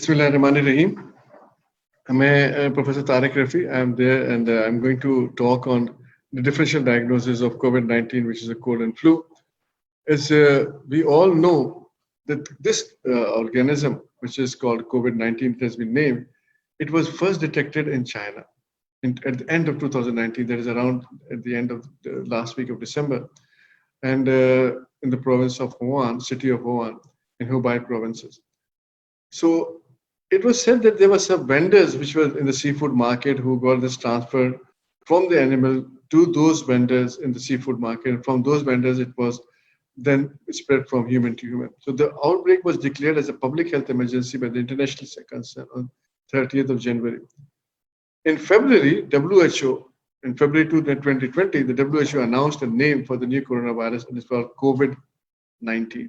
Bismillahirrahmanirrahim. I'm Professor Tariq Rafi. I'm there and I'm going to talk on the differential diagnosis of COVID-19, which is a cold and flu. As we all know that this organism, which is called COVID-19, it has been named, it was first detected in China at the end of 2019, that is around at the end of the last week of December, and in the province of Wuhan, city of Wuhan, in Hubei provinces. So it was said that there were some vendors which were in the seafood market who got this transferred from the animal to those vendors in the seafood market. And from those vendors, it was then spread from human to human. So the outbreak was declared as a public health emergency by the International Concern on 30th of January. In February, WHO, in February 2020, the WHO announced a name for the new coronavirus, and it's called COVID-19.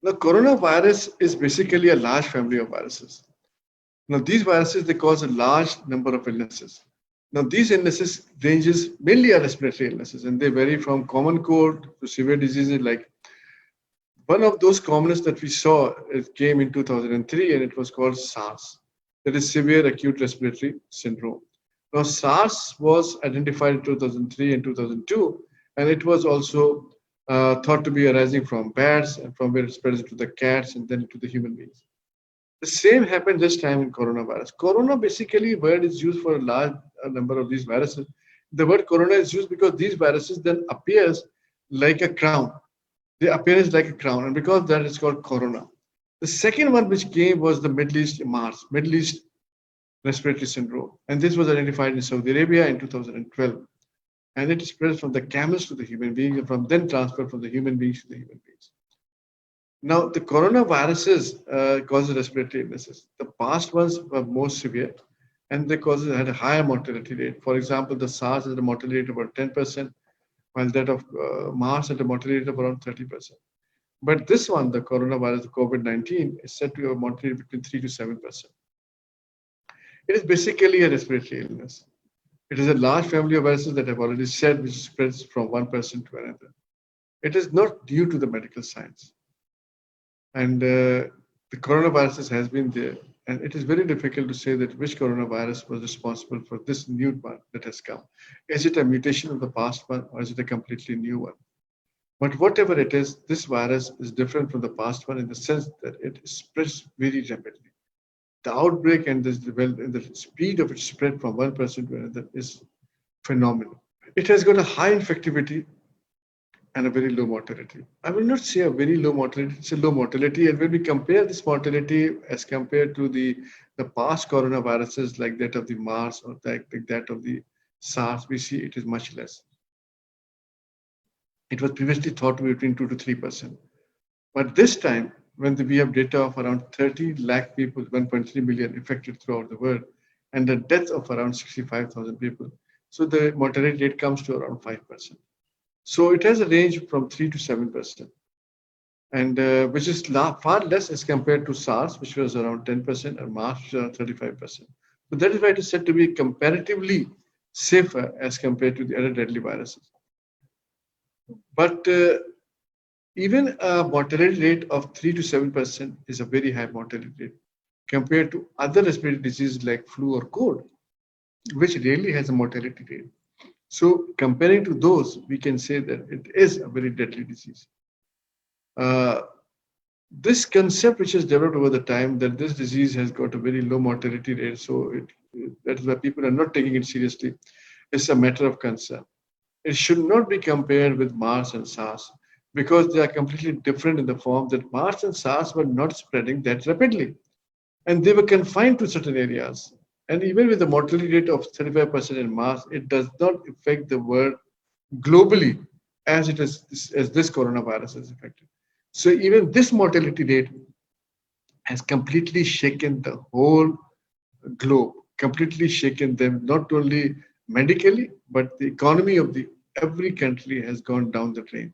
Now, coronavirus is basically a large family of viruses. Now, these viruses, they cause a large number of illnesses. Now, these illnesses ranges mainly are respiratory illnesses, and they vary from common cold to severe diseases. Like one of those commonest that we saw, it came in 2003, and it was called SARS. That is severe acute respiratory syndrome. Now, SARS was identified in 2003 and 2002, and it was also thought to be arising from bats, and from where it spreads to the cats and then to the human beings. The same happened this time in coronavirus. Corona basically word is used for a large number of these viruses. The word corona is used because these viruses then appears like a crown. They appear like a crown, and because that is called corona. The second one which came was the Middle East MARS, Middle East respiratory syndrome, and this was identified in Saudi Arabia in 2012. And it spreads from the camels to the human beings, and from then transferred from the human beings to the human beings. Now, the coronaviruses causes respiratory illnesses. The past ones were more severe, and they had a higher mortality rate. For example, the SARS had a mortality rate of about 10%, while that of MERS had a mortality rate of around 30%. But this one, the coronavirus, COVID-19, is said to have a mortality between 3 to 7%. It is basically a respiratory illness. It is a large family of viruses that I've already said, which spreads from one person to another. It is not due to the medical science. And the coronavirus has been there. And it is very difficult to say that which coronavirus was responsible for this new one that has come. Is it a mutation of the past one, or is it a completely new one? But whatever it is, this virus is different from the past one in the sense that it spreads very rapidly. The outbreak and the speed of its spread from one person to another is phenomenal. It has got a high infectivity and a very low mortality. I will not say a very low mortality, it's a low mortality. And when we compare this mortality as compared to the past coronaviruses like that of the MERS or like that of the SARS, we see it is much less. It was previously thought to be between 2 to 3%. But this time, when we have data of around 30 lakh people, 1.3 million infected throughout the world, and the death of around 65,000 people. So the mortality rate comes to around 5%. So it has a range from 3 to 7%, and which is far less as compared to SARS, which was around 10%, and MERS, which was around 35%. So that is why it is said to be comparatively safer as compared to the other deadly viruses. But even a mortality rate of 3 to 7% is a very high mortality rate compared to other respiratory diseases like flu or cold, which rarely has a mortality rate. So comparing to those, we can say that it is a very deadly disease. This concept which has developed over the time that this disease has got a very low mortality rate, so that is why people are not taking it seriously, is a matter of concern. It should not be compared with MERS and SARS, because they are completely different in the form that MERS and SARS were not spreading that rapidly. And they were confined to certain areas. And even with the mortality rate of 35% in MERS, it does not affect the world globally as it is as this coronavirus is affected. So even this mortality rate has completely shaken the whole globe, completely shaken them, not only medically, but the economy of every country has gone down the drain.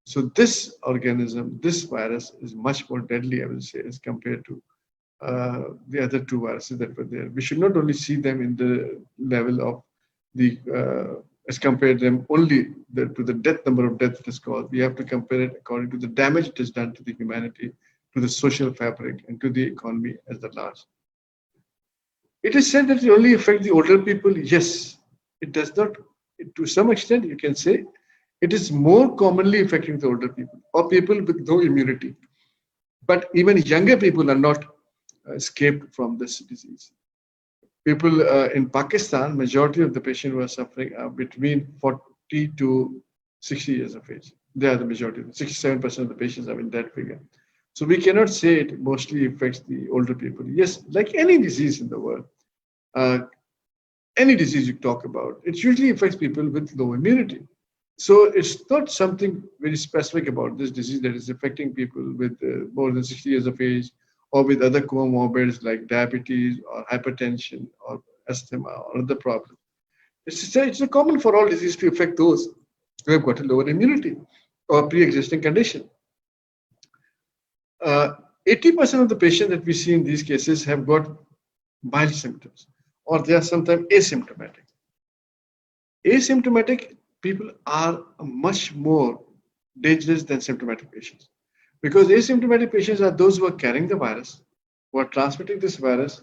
So this organism, this virus is much more deadly, I will say, as compared to the other two viruses that were there. We should not only see them in the level of as compared them only to the number of deaths it has caused. We have to compare it according to the damage it has done to the humanity, to the social fabric, and to the economy as the large. It is said that it only affects the older people. Yes, it does not. To some extent, you can say it is more commonly affecting the older people or people with no immunity. But even younger people are not escaped from this disease. People in Pakistan, majority of the patients who are suffering are between 40 to 60 years of age. They are the majority. 67% of the patients are in that figure. So we cannot say it mostly affects the older people. Yes, like any disease in the world, uh, any disease you talk about, it usually affects people with low immunity. So it's not something very specific about this disease that is affecting people with more than 60 years of age or with other comorbidities like diabetes or hypertension or asthma or other problems. It's a common for all disease to affect those who have got a lower immunity or pre-existing condition. Uh, 80% of the patients that we see in these cases have got mild symptoms or they are sometimes asymptomatic. Asymptomatic people are much more dangerous than symptomatic patients because asymptomatic patients are those who are carrying the virus, who are transmitting this virus,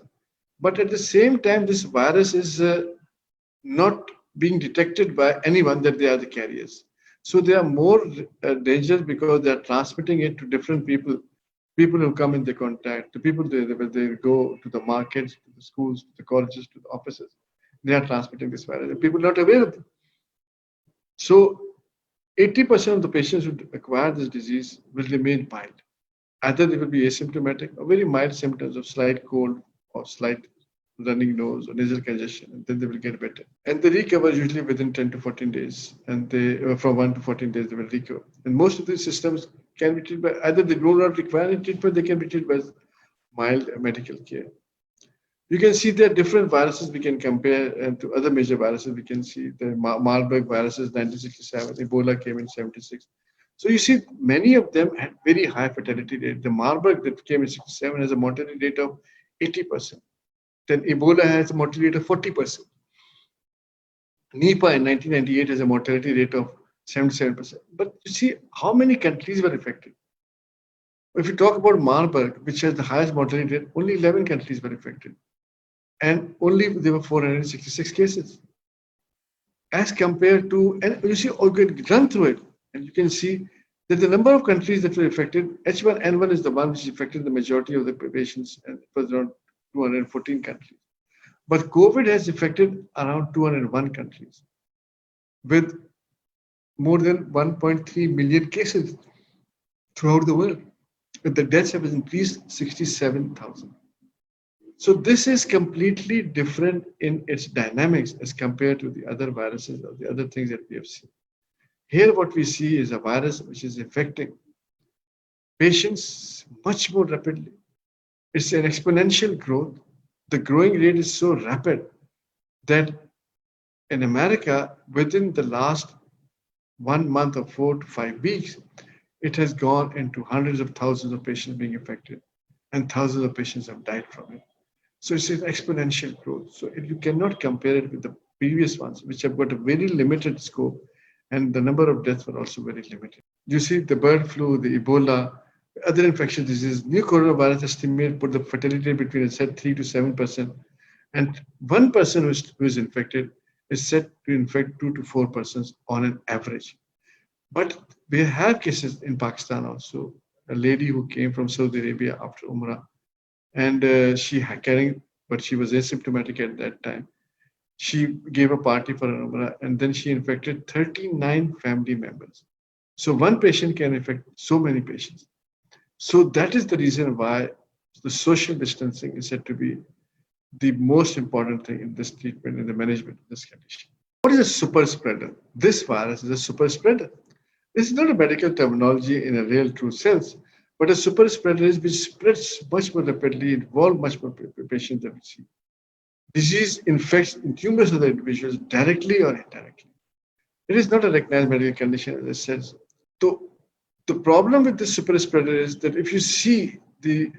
but at the same time, this virus is not being detected by anyone that they are the carriers. So they are more dangerous because they are transmitting it to different people, people who come in the contact, the people they go to the markets, to the schools, to the colleges, to the offices. They are transmitting this virus, and people are not aware of it. So 80% of the patients who acquire this disease will remain mild. Either they will be asymptomatic or very mild symptoms of slight cold or slight running nose or nasal congestion, and then they will get better. And they recover usually within 10 to 14 days, and they from 1 to 14 days they will recover. And most of these systems can be treated by either they do not require any treatment, they can be treated by mild medical care. You can see there are different viruses we can compare and to other major viruses. We can see the Marburg viruses 1967, Ebola came in 76. So you see many of them had very high fatality rate. The Marburg that came in 67 has a mortality rate of 80%. Then Ebola has a mortality rate of 40%. Nipah in 1998 has a mortality rate of 77%. But you see how many countries were affected. If you talk about Marburg, which has the highest mortality rate, only 11 countries were affected. And only there were 466 cases. As compared to, and you see, you can run through it, and you can see that the number of countries that were affected, H1N1 is the one which affected the majority of the patients, and it was around 214 countries. But COVID has affected around 201 countries with more than 1.3 million cases throughout the world. But the deaths have increased 67,000. So this is completely different in its dynamics as compared to the other viruses or the other things that we have seen. Here what we see is a virus which is affecting patients much more rapidly. It's an exponential growth. The growing rate is so rapid that in America, within the last 1 month or 4 to 5 weeks, it has gone into hundreds of thousands of patients being affected, and thousands of patients have died from it. So it's an exponential growth. So you cannot compare it with the previous ones, which have got a very limited scope, and the number of deaths were also very limited. You see, the bird flu, the Ebola, other infectious diseases, new coronavirus estimate put the fatality rate between, it said, 3 to 7%, and one person who is infected is said to infect 2 to 4 persons on an average. But we have cases in Pakistan also. A lady who came from Saudi Arabia after Umrah, and she had carrying, but she was asymptomatic at that time. She gave a party for an Umrah, and then she infected 39 family members. So one patient can infect so many patients. So that is the reason why the social distancing is said to be the most important thing in this treatment and the management of this condition. What is a super spreader? This virus is a super spreader. This is not a medical terminology in a real true sense, but a super spreader is which spreads much more rapidly, involve much more patients than we see. Disease infects numerous other individuals directly or indirectly. It is not a recognized medical condition, as I said. So the problem with this super spreader is that if you see the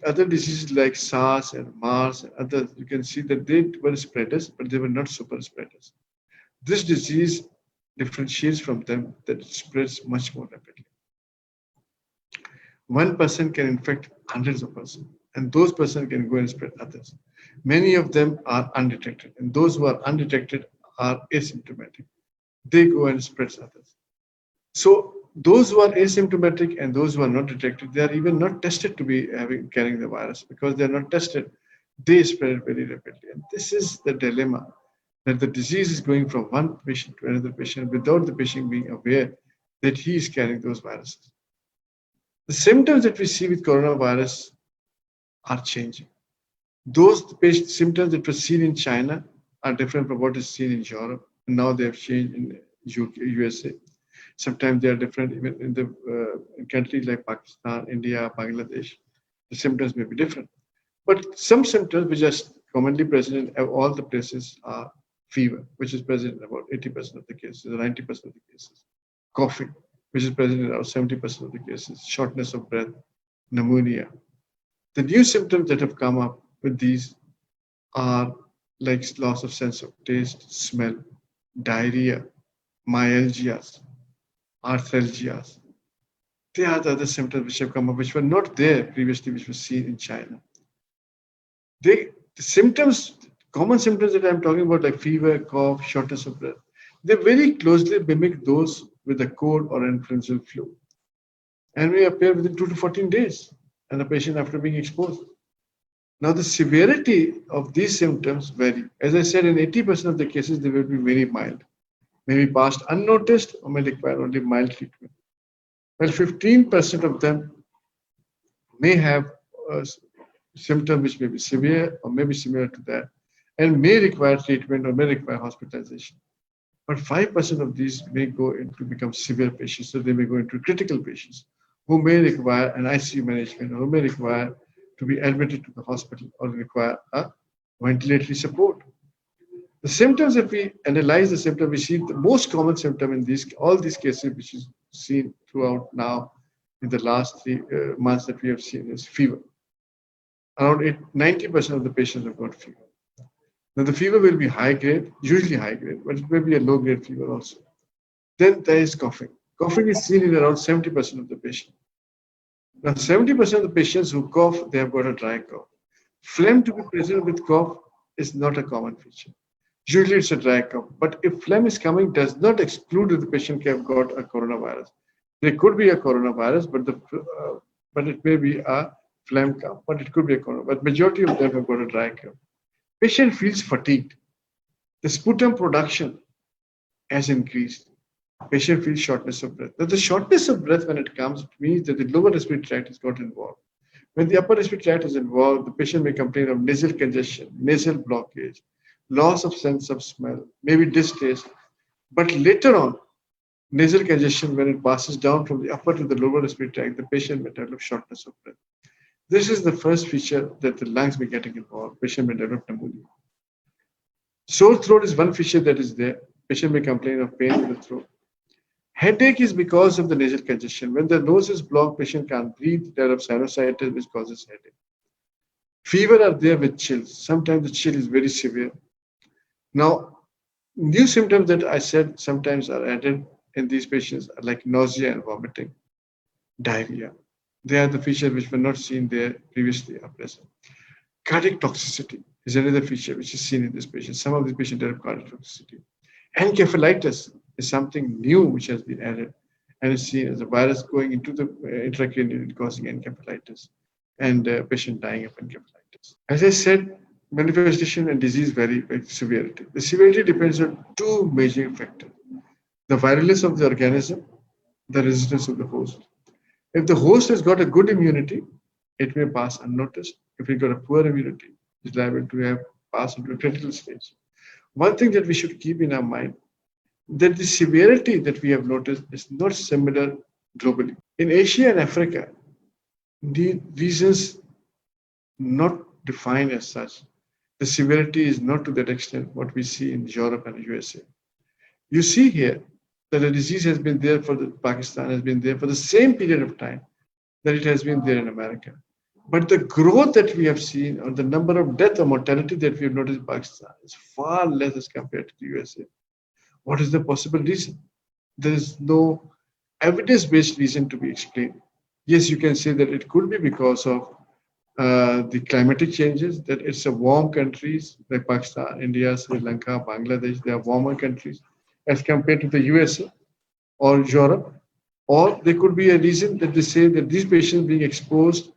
other diseases like SARS and MARS and others, you can see that they were spreaders, but they were not super spreaders. This disease differentiates from them that it spreads much more rapidly. One person can infect hundreds of persons, and those persons can go and spread others. Many of them are undetected, and those who are undetected are asymptomatic. They go and spread others. So those who are asymptomatic and those who are not detected, they are even not tested to be carrying the virus because they are not tested. They spread it very rapidly, and this is the dilemma that the disease is going from one patient to another patient without the patient being aware that he is carrying those viruses. The symptoms that we see with coronavirus are changing. Those symptoms that were seen in China are different from what is seen in Europe. And now they have changed in UK, USA. Sometimes they are different even in the in countries like Pakistan, India, Bangladesh. The symptoms may be different. But some symptoms which are commonly present in all the places are fever, which is present in about 80% of the cases or 90% of the cases. Coughing, which is present in about 70% of the cases. Shortness of breath, pneumonia. The new symptoms that have come up with these are like loss of sense of taste, smell, diarrhea, myalgias, arthralgias. They are the other symptoms which have come up, which were not there previously, which were seen in China. The symptoms, common symptoms that I'm talking about, like fever, cough, shortness of breath, they very closely mimic those with a cold or influenza flu, and may appear within 2 to 14 days, and the patient after being exposed. Now, the severity of these symptoms vary. As I said, in 80% of the cases, they will be very mild, may be passed unnoticed, or may require only mild treatment. Well, 15% of them may have a symptom which may be severe or may be similar to that, and may require treatment or may require hospitalization. But 5% of these may go into become severe patients, so they may go into critical patients who may require an ICU management or who may require to be admitted to the hospital or require a ventilatory support. The symptoms, if we analyze the symptom, we see the most common symptom in all these cases, which is seen throughout now in the last 3 months that we have seen, is fever. Around 90% of the patients have got fever. Now, the fever will be high grade, usually high grade, but it may be a low grade fever also. Then there is coughing. Coughing is seen in around 70% of the patients. Now, 70% of the patients who cough, they have got a dry cough. Phlegm to be present with cough is not a common feature. Usually it's a dry cough, but if phlegm is coming, does not exclude that the patient can have got a coronavirus. There could be a coronavirus, but it may be a phlegm cough, but it could be a coronavirus. But majority of them have got a dry cough. Patient feels fatigued. The sputum production has increased. Patient feels shortness of breath. Now, the shortness of breath, when it comes, it means that the lower respiratory tract is got involved. When the upper respiratory tract is involved, the patient may complain of nasal congestion, nasal blockage, loss of sense of smell, maybe distaste. But later on, nasal congestion, when it passes down from the upper to the lower respiratory tract, the patient may develop shortness of breath. This is the first feature that the lungs may getting involved. Patient may develop pneumonia. Sore throat is one feature that is there. Patient may complain of pain in the throat. Headache is because of the nasal congestion. When the nose is blocked, patient can't breathe, develop sinusitis, which causes headache. Fever are there with chills. Sometimes the chill is very severe. Now, new symptoms that I said sometimes are added in these patients are like nausea and vomiting, diarrhea. They are the features which were not seen there previously or present. Cardiac toxicity is another feature which is seen in this patient. Some of these patients develop cardiac toxicity. Encephalitis is something new which has been added and is seen as a virus going into the intracranial and causing encephalitis and patient dying of encephalitis. As I said, manifestation and disease vary by severity. The severity depends on 2 major factors: the virulence of the organism, the resistance of the host. If the host has got a good immunity, it may pass unnoticed. If it got a poor immunity, it's liable to have passed into a critical stage. One thing that we should keep in our mind, that the severity that we have noticed is not similar globally. In Asia and Africa, the regions not defined as such, the severity is not to that extent what we see in Europe and USA. You see here that the disease has been there Pakistan has been there for the same period of time that it has been there in America. But the growth that we have seen or the number of death or mortality that we have noticed in Pakistan is far less as compared to the USA. What is the possible reason? There is no evidence-based reason to be explained. Yes, you can say that it could be because of the climatic changes, that it's a warm countries like Pakistan, India, Sri Lanka, Bangladesh, they are warmer countries as compared to the USA or Europe. Or there could be a reason that they say that these patients being exposed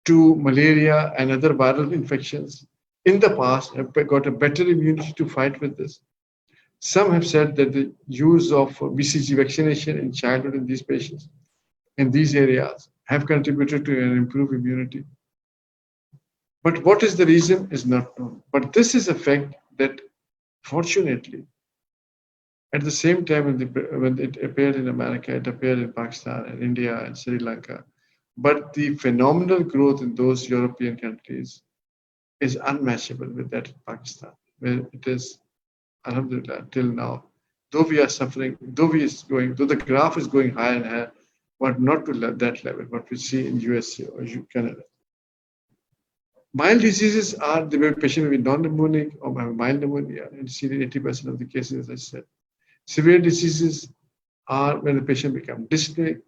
to malaria and other viral infections in the past have got a better immunity to fight with this. Some have said that the use of BCG vaccination in childhood in these patients in these areas have contributed to an improved immunity. But what is the reason is not known. But this is a fact that fortunately, at the same time when it appeared in America, it appeared in Pakistan and India and Sri Lanka. But the phenomenal growth in those European countries is unmatchable with that in Pakistan, where it is, alhamdulillah, till now. Though we are suffering, though the graph is going higher and higher, but not to that level, what we see in USA or Canada. Mild diseases are the patient with non-pneumonic or have mild pneumonia, and see in 80% of the cases, as I said. Severe diseases are when the patient becomes dyspneic,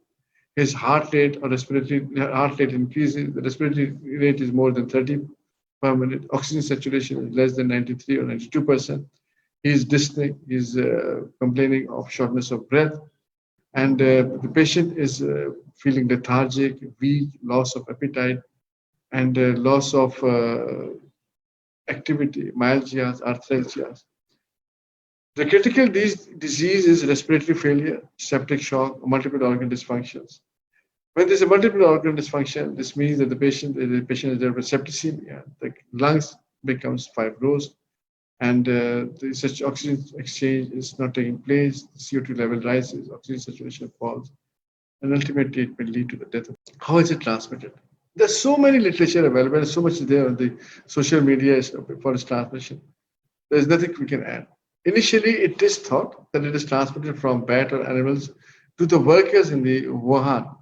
his heart rate or respiratory heart rate increases, the respiratory rate is more than 30 per minute, oxygen saturation is less than 93 or 92%. He is dyspneic, he is complaining of shortness of breath, and the patient is feeling lethargic, weak, loss of appetite, and loss of activity, myalgias, arthralgias. The critical disease is respiratory failure, septic shock, multiple organ dysfunctions. When there's a multiple organ dysfunction, this means that the patient is there with septicemia. The lungs becomes fibrosed, and such oxygen exchange is not taking place. The CO2 level rises, oxygen saturation falls, and ultimately it will lead to the death. How is it transmitted? There's so many literature available, so much there on the social media for its transmission. There's nothing we can add. Initially, it is thought that it is transmitted from bat or animals to the workers in the Wuhan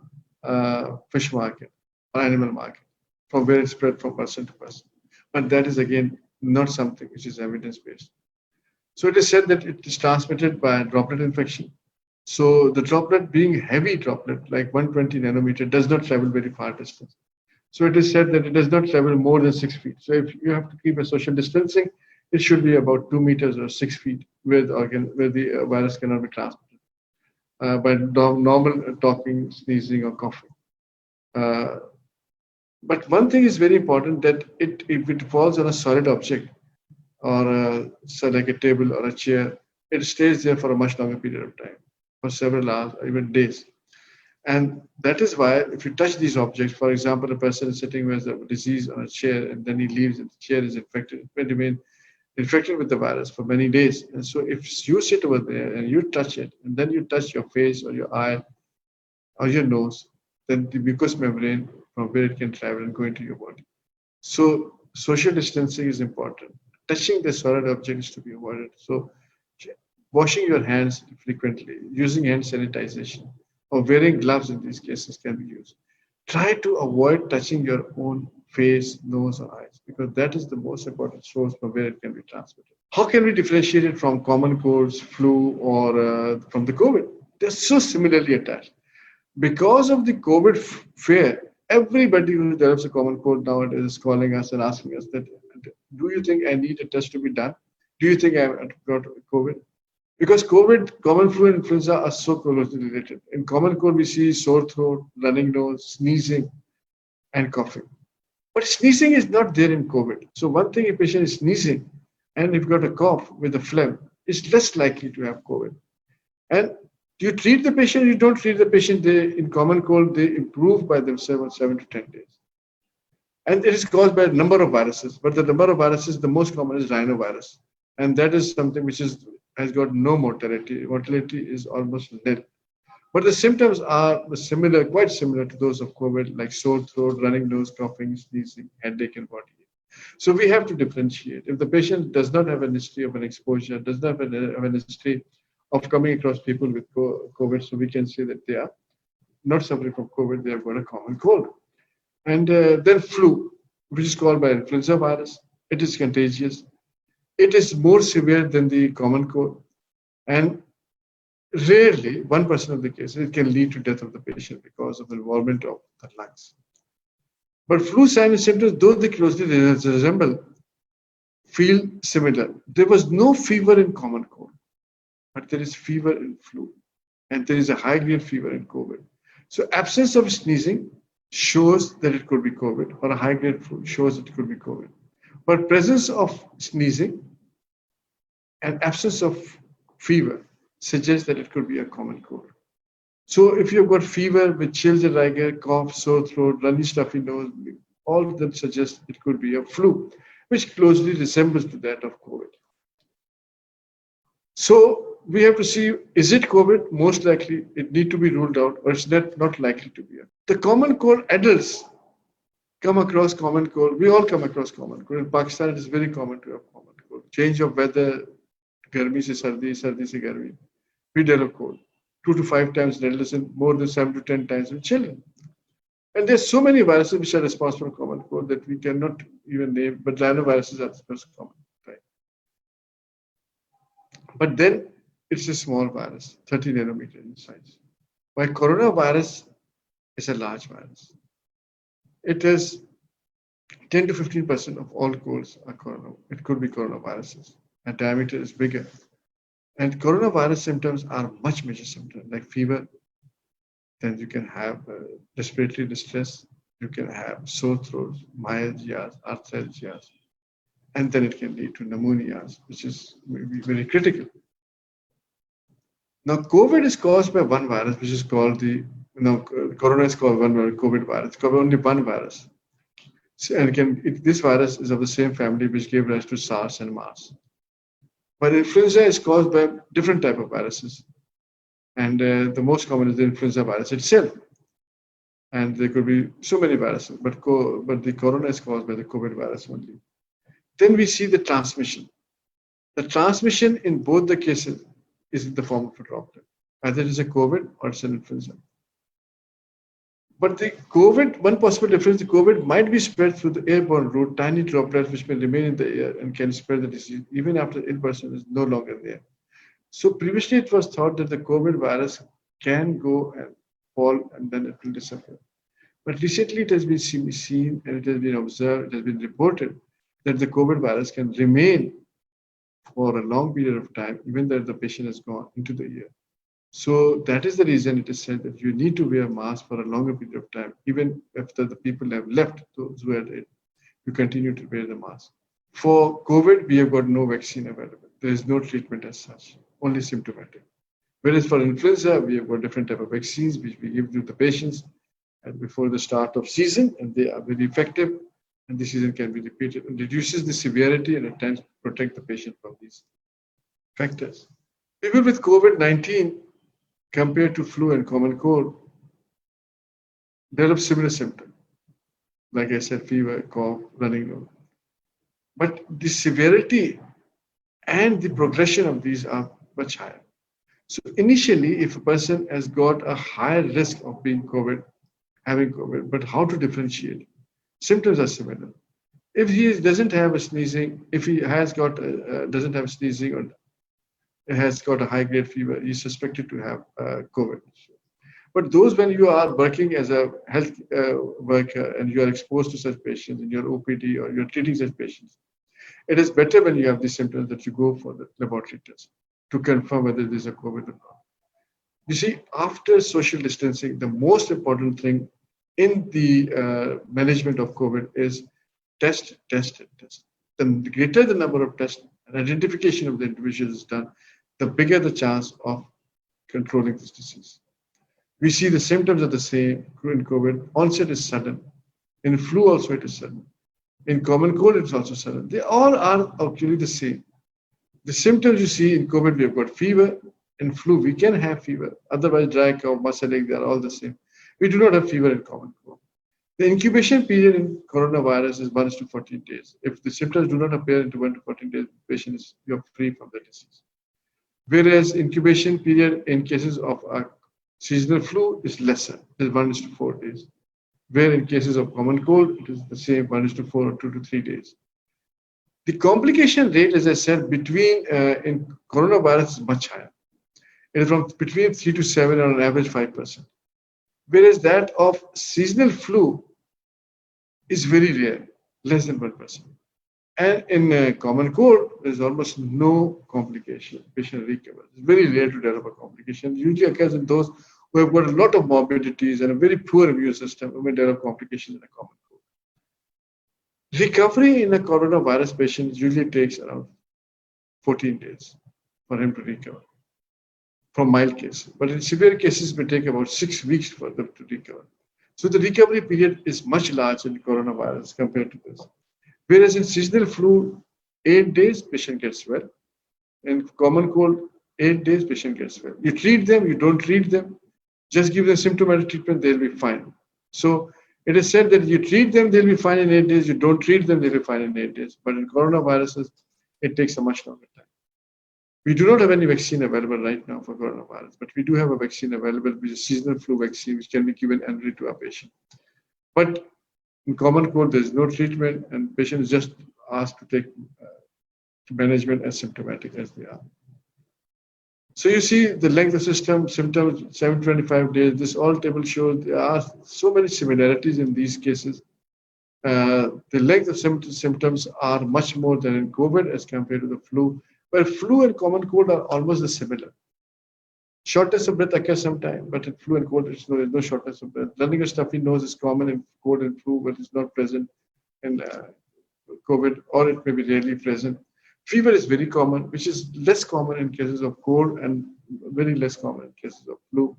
fish market or animal market, from where it spread from person to person. But that is again not something which is evidence-based. So it is said that it is transmitted by droplet infection. So the droplet, being heavy droplet like 120 nanometer, does not travel very far distance. So it is said that it does not travel more than 6 feet. So if you have to keep a social distancing, it should be about 2 meters or 6 feet where the virus cannot be transmitted by normal talking, sneezing, or coughing. But one thing is very important, that if it falls on a solid object or so like a table or a chair, it stays there for a much longer period of time, for several hours or even days. And that is why if you touch these objects, for example, a person is sitting with a disease on a chair and then he leaves and the chair is infected, it may remain infected with the virus for many days. And so if you sit over there and you touch it, and then you touch your face or your eye or your nose, then the mucous membrane from where it can travel and go into your body. So social distancing is important. Touching the solid object is to be avoided. So washing your hands frequently, using hand sanitization, or wearing gloves in these cases can be used. Try to avoid touching your own face, nose, or eyes, because that is the most important source from where it can be transmitted. How can we differentiate it from common colds, flu, or from the COVID? They're so similarly attached. Because of the COVID fear, everybody who develops a common cold nowadays is calling us and asking us that, do you think I need a test to be done? Do you think I've got COVID? Because COVID, common flu and influenza are so closely related. In common cold, we see sore throat, running nose, sneezing, and coughing. But sneezing is not there in COVID. So one thing, if a patient is sneezing and if you've got a cough with a phlegm, is less likely to have COVID. And you treat the patient, you don't treat the patient, they, in common cold, they improve by themselves in 7 to 10 days. And it is caused by a number of viruses, but the number of viruses, the most common is rhinovirus. And that is something which has got no mortality. Mortality is almost nil. But the symptoms are similar, quite similar to those of COVID, like sore throat, running nose, coughing, sneezing, headache, and body ache. So we have to differentiate. If the patient does not have a history of an exposure, does not have a history of coming across people with COVID, so we can say that they are not suffering from COVID, they have got a common cold. And then flu, which is called by influenza virus. It is contagious. It is more severe than the common cold. And rarely, 1% of the cases, it can lead to death of the patient because of the involvement of the lungs. But flu signs and symptoms, though they closely resemble, feel similar. There was no fever in common cold, but there is fever in flu, and there is a high-grade fever in COVID. So absence of sneezing shows that it could be COVID, or a high-grade flu shows that it could be COVID. But presence of sneezing and absence of fever suggests that it could be a common cold. So if you've got fever with chills and rigor, cough, sore throat, runny stuffy nose, all of them suggest it could be a flu, which closely resembles to that of COVID. So we have to see, is it COVID? Most likely it need to be ruled out, or it's not likely to be. The common cold, adults come across common cold. We all come across common cold. In Pakistan, it is very common to have common cold. Change of weather, गर्मी से सर्दी, सर्दी से गर्मी, we develop cold. 2 to 5 times in adolescent, more than 7 to 10 times in children. And there's so many viruses which are responsible for common cold that we cannot even name, but rhinoviruses are the most common. Right? But then it's a small virus, 30 nanometer in size. While coronavirus is a large virus. It is 10 to 15% of all colds are corona. It could be coronaviruses. And diameter is bigger. And coronavirus symptoms are much major symptoms like fever. Then you can have respiratory distress. You can have sore throats, myalgias, arthralgias, and then it can lead to pneumonias, which is maybe very critical. Now, COVID is caused by one virus, which is called corona is called one COVID virus. It's called only one virus. So, and this virus is of the same family which gave rise to SARS and MERS. But influenza is caused by different type of viruses. And the most common is the influenza virus itself. And there could be so many viruses, but the corona is caused by the COVID virus only. Then we see the transmission. The transmission in both the cases is in the form of a droplet. Either it is a COVID or it's an influenza. But the COVID, one possible difference, the COVID might be spread through the airborne route, tiny droplets which may remain in the air and can spread the disease even after the person is no longer there. So previously it was thought that the COVID virus can go and fall and then it will disappear. But recently it has been seen and it has been observed, it has been reported that the COVID virus can remain for a long period of time, even though the patient has gone into the air. So that is the reason it is said that you need to wear a mask for a longer period of time, even after the people have left, those who had it, you continue to wear the mask. For COVID, we have got no vaccine available. There is no treatment as such, only symptomatic. Whereas for influenza, we have got different type of vaccines which we give to the patients and before the start of season, and they are very effective, and the season can be repeated and reduces the severity and attempts to protect the patient from these factors. People with COVID-19 compared to flu and common cold develop similar symptoms. Like I said, fever, cough, running nose. But the severity and the progression of these are much higher. So initially, if a person has got a higher risk of having COVID, but how to differentiate? Symptoms are similar. If he doesn't have a sneezing, if he has got doesn't have sneezing or has got a high-grade fever, he's suspected to have COVID. But those when you are working as a health worker and you are exposed to such patients in your OPD or you're treating such patients, it is better when you have these symptoms that you go for the laboratory test to confirm whether there's a COVID or not. You see, after social distancing, the most important thing in the management of COVID is test. The greater the number of tests and identification of the individual is done, the bigger the chance of controlling this disease. We see the symptoms are the same in COVID. Onset is sudden. In flu also it is sudden. In common cold it's also sudden. They all are actually the same. The symptoms you see in COVID, we have got fever. In flu, we can have fever. Otherwise, dry cough, muscle ache, they are all the same. We do not have fever in common cold. The incubation period in coronavirus is 1 to 14 days. If the symptoms do not appear into 1 to 14 days, the patient you're free from the disease. Whereas incubation period in cases of a seasonal flu is lesser, it is 1 to 4 days. Where in cases of common cold, it is the same 1 to 4 or 2 to 3 days. The complication rate, as I said, between in coronavirus is much higher. It is from between 3 to 7 on an average 5%. Whereas that of seasonal flu is very rare, less than 1%. And in common cold, there's almost no complication. Patient recovers. It's very rare to develop a complication. It usually occurs in those who have got a lot of morbidities and a very poor immune system who may develop complications in a common cold. Recovery in a coronavirus patient usually takes around 14 days for him to recover from mild cases. But in severe cases, it may take about 6 weeks for them to recover. So the recovery period is much larger in coronavirus compared to this. Whereas in seasonal flu, 8 days, patient gets well. In common cold, 8 days, patient gets well. You treat them, you don't treat them, just give them symptomatic treatment, they'll be fine. So it is said that you treat them, they'll be fine in 8 days. You don't treat them, they'll be fine in 8 days. But in coronaviruses, it takes a much longer time. We do not have any vaccine available right now for coronavirus, but we do have a vaccine available, which is seasonal flu vaccine, which can be given annually to our patient. But in common cold, there is no treatment, and patient is just asked to take management as symptomatic as they are. So you see the length of symptoms, 725 days. This all table shows there are so many similarities in these cases. The length of symptoms are much more than in COVID as compared to the flu. But flu and common cold are almost similar. Shortness of breath occurs sometimes, but in flu and cold, there is no shortness of breath. Running a stuffy nose is common in cold and flu, but it's not present in COVID, or it may be rarely present. Fever is very common, which is less common in cases of cold and very less common in cases of flu.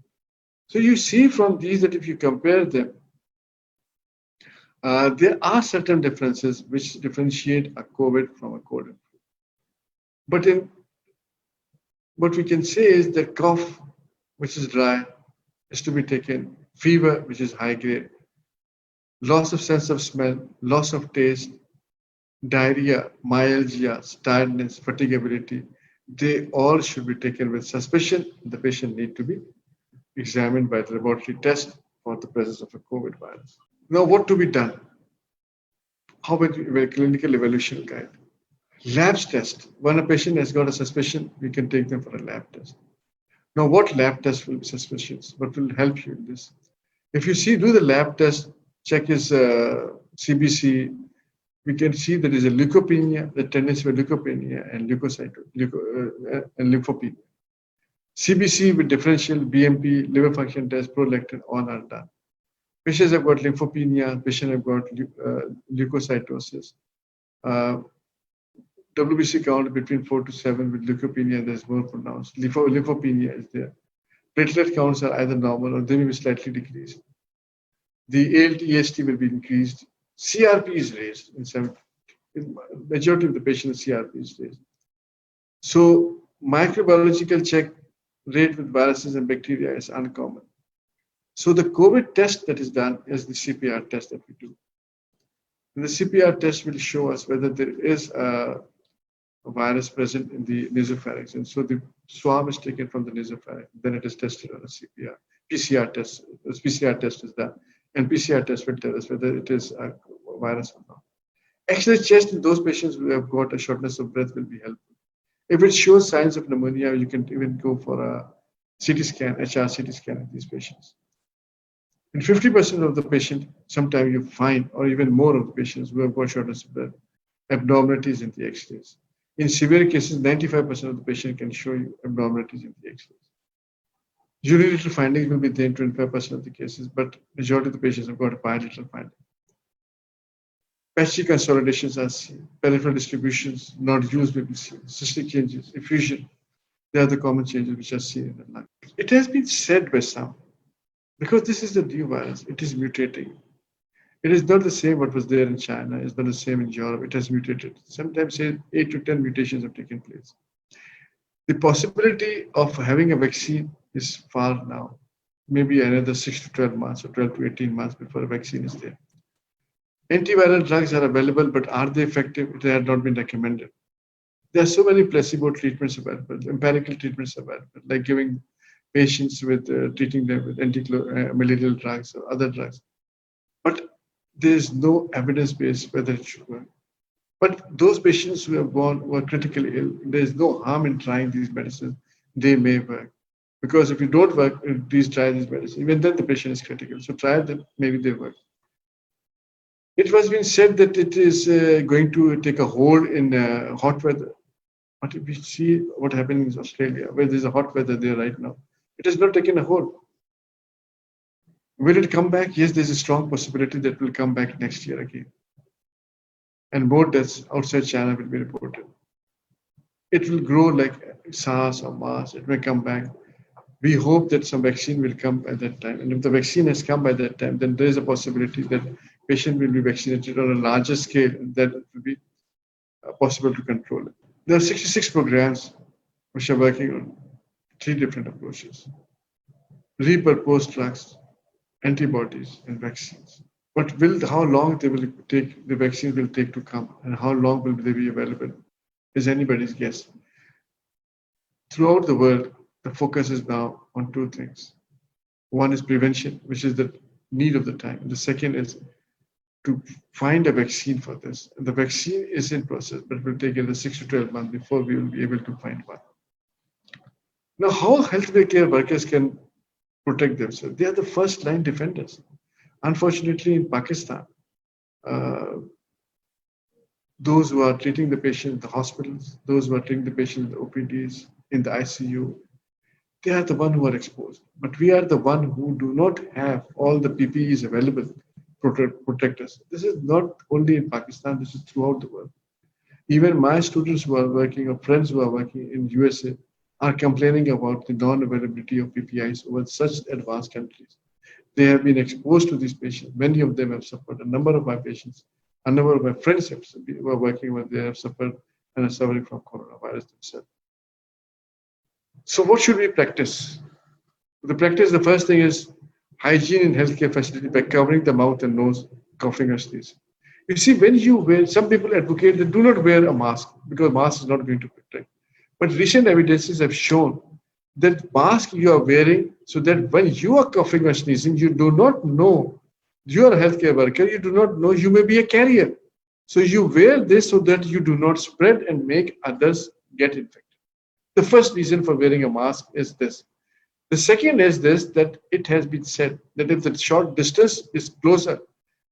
So you see from these that if you compare them, there are certain differences which differentiate a COVID from a cold and flu. But what we can say is that cough, which is dry, is to be taken. Fever, which is high grade. Loss of sense of smell, loss of taste, diarrhea, myalgia, tiredness, fatigability, they all should be taken with suspicion. The patient need to be examined by the laboratory test for the presence of a COVID virus. Now, what to be done? How about the clinical evaluation guide? Labs test. When a patient has got a suspicion, we can take them for a lab test. Now, what lab test will be suspicious? What will help you in this? If you do the lab test, check his CBC, we can see there is a leukopenia, the tendency for leukopenia and and lymphopenia. CBC with differential, BMP, liver function test, prolactin, all are done. Patients have got lymphopenia, patients have got leukocytosis. WBC count between 4 to 7 with leukopenia, there's more pronounced. Lymphopenia is there. Platelet counts are either normal or they may be slightly decreased. The ALT, AST will be increased. CRP is raised in majority of the patients. CRP is raised. So microbiological check rate with viruses and bacteria is uncommon. So the COVID test that is done is the CPR test that we do. And the CPR test will show us whether there is a virus present in the nasopharynx. And so the swab is taken from the nasopharynx. Then it is tested on a CPR. PCR test. The PCR test is done. And PCR test will tell us whether it is a virus or not. X-ray chest in those patients who have got a shortness of breath will be helpful. If it shows signs of pneumonia, you can even go for a CT scan, HR CT scan in these patients. In 50% of the patient, sometimes you find, or even more of the patients who have got shortness of breath, abnormalities in the X-rays. In severe cases, 95% of the patient can show you abnormalities in the X-rays. Urinational findings will be there in 25% of the cases, but majority of the patients have got a bilateral finding. Patchy consolidations are seen, peripheral distributions, nodules may be seen, cystic changes, effusion. They are the common changes which are seen in the lung. It has been said by some, because this is the new virus, it is mutating. It is not the same what was there in China, it's not the same in Europe, it has mutated. Sometimes 8 to 10 mutations have taken place. The possibility of having a vaccine is far now, maybe another 6 to 12 months or 12 to 18 months before a vaccine is there. Antiviral drugs are available, but are they effective? They have not been recommended. There are so many placebo treatments available, empirical treatments available, like giving patients with treating them with anti-malarial drugs or other drugs. But there is no evidence base whether it should work. But those patients who have gone who are critically ill, there is no harm in trying these medicines. They may work. Because if you don't work, please try these medicines. Even then the patient is critical. So try them, maybe they work. It was been said that it is going to take a hold in hot weather. But if we see what happened in Australia, where there's a hot weather there right now, it has not taken a hold. Will it come back? Yes, there's a strong possibility that will come back next year again. And more deaths outside China will be reported. It will grow like SARS or MERS. It may come back. We hope that some vaccine will come by that time. And if the vaccine has come by that time, then there is a possibility that patient will be vaccinated on a larger scale, and that it will be possible to control it. There are 66 programs which are working on 3 different approaches: repurposed drugs, antibodies, and vaccines. But how long the vaccines will take to come, and how long will they be available, is anybody's guess. Throughout the world, the focus is now on 2 things. One is prevention, which is the need of the time. And the second is to find a vaccine for this. And the vaccine is in process, but it will take another 6 to 12 months before we will be able to find one. Now, how healthcare workers can protect themselves? They are the first line defenders. Unfortunately, in Pakistan, those who are treating the patient in the hospitals, those who are treating the patient in the OPDs, in the ICU, they are the one who are exposed. But we are the one who do not have all the PPEs available to protect us. This is not only in Pakistan, this is throughout the world. Even my students who are working, or friends who are working in USA, are complaining about the non-availability of PPIs over such advanced countries. They have been exposed to these patients. Many of them have suffered. A number of my patients, a number of my friends who are working with, they have suffered and are suffering from coronavirus themselves. So what should we practice? The first thing is hygiene in healthcare facility by covering the mouth and nose, coughing or sneezing. You see, when you wear, some people advocate that do not wear a mask because mask is not going to protect. But recent evidences have shown that mask you are wearing so that when you are coughing or sneezing, you do not know, you are a healthcare worker, you do not know you may be a carrier. So you wear this so that you do not spread and make others get infected. The first reason for wearing a mask is this. The second is this, that it has been said that if the short distance is closer,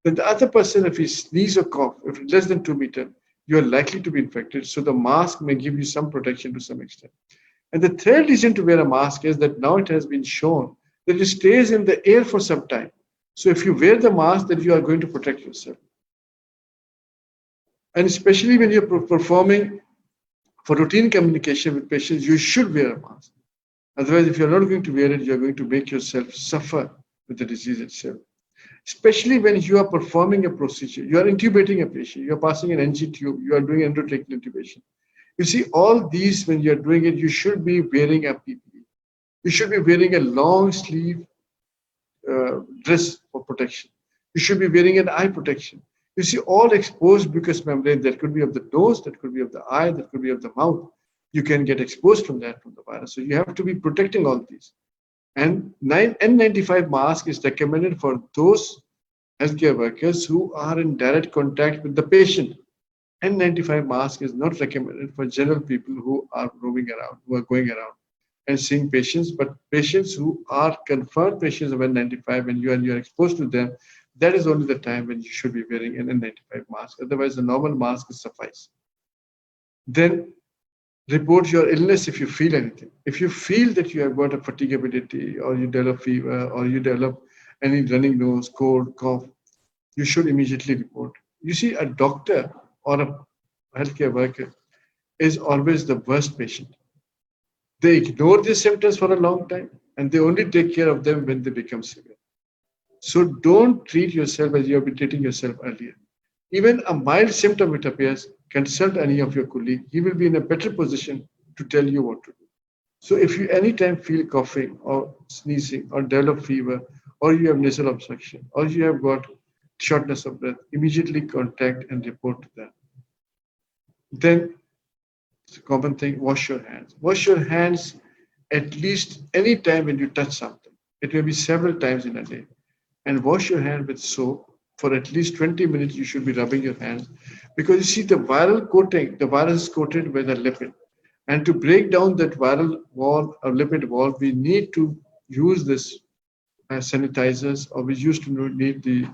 then the other person, if he sneezes or cough, if it's less than 2 meters, you are likely to be infected. So the mask may give you some protection to some extent. And the third reason to wear a mask is that now it has been shown that it stays in the air for some time. So if you wear the mask, then you are going to protect yourself. And especially when you're performing for routine communication with patients, you should wear a mask. Otherwise, if you're not going to wear it, you're going to make yourself suffer with the disease itself. Especially when you are performing a procedure, you are intubating a patient, you are passing an NG tube, you are doing endotracheal intubation. You see, all these, when you're doing it, you should be wearing a PPE. You should be wearing a long sleeve dress for protection. You should be wearing an eye protection. You see, all exposed mucous membrane, that could be of the nose, that could be of the eye, that could be of the mouth. You can get exposed from that, from the virus. So you have to be protecting all these. And N95 mask is recommended for those healthcare workers who are in direct contact with the patient. N95 mask is not recommended for general people who are roaming around, who are going around and seeing patients, but patients who are confirmed patients of N95 and you are exposed to them, that is only the time when you should be wearing an N95 mask. Otherwise, the normal mask will suffice. Then report your illness if you feel anything. If you feel that you have got a fatigability, or you develop fever, or you develop any running nose, cold, cough, you should immediately report. You see, a doctor or a healthcare worker is always the worst patient. They ignore these symptoms for a long time, and they only take care of them when they become severe. So don't treat yourself as you have been treating yourself earlier. Even a mild symptom it appears, consult any of your colleagues. He will be in a better position to tell you what to do. So if you anytime feel coughing or sneezing or develop fever, or you have nasal obstruction, or you have got shortness of breath, immediately contact and report to them. Then, it's a common thing, wash your hands. Wash your hands at least any time when you touch something. It may be several times in a day. And wash your hand with soap. For at least 20 minutes, you should be rubbing your hands. Because you see, the viral coating, the virus is coated with a lipid. And to break down that viral wall or lipid wall, we need to use this sanitizers, or we used to need the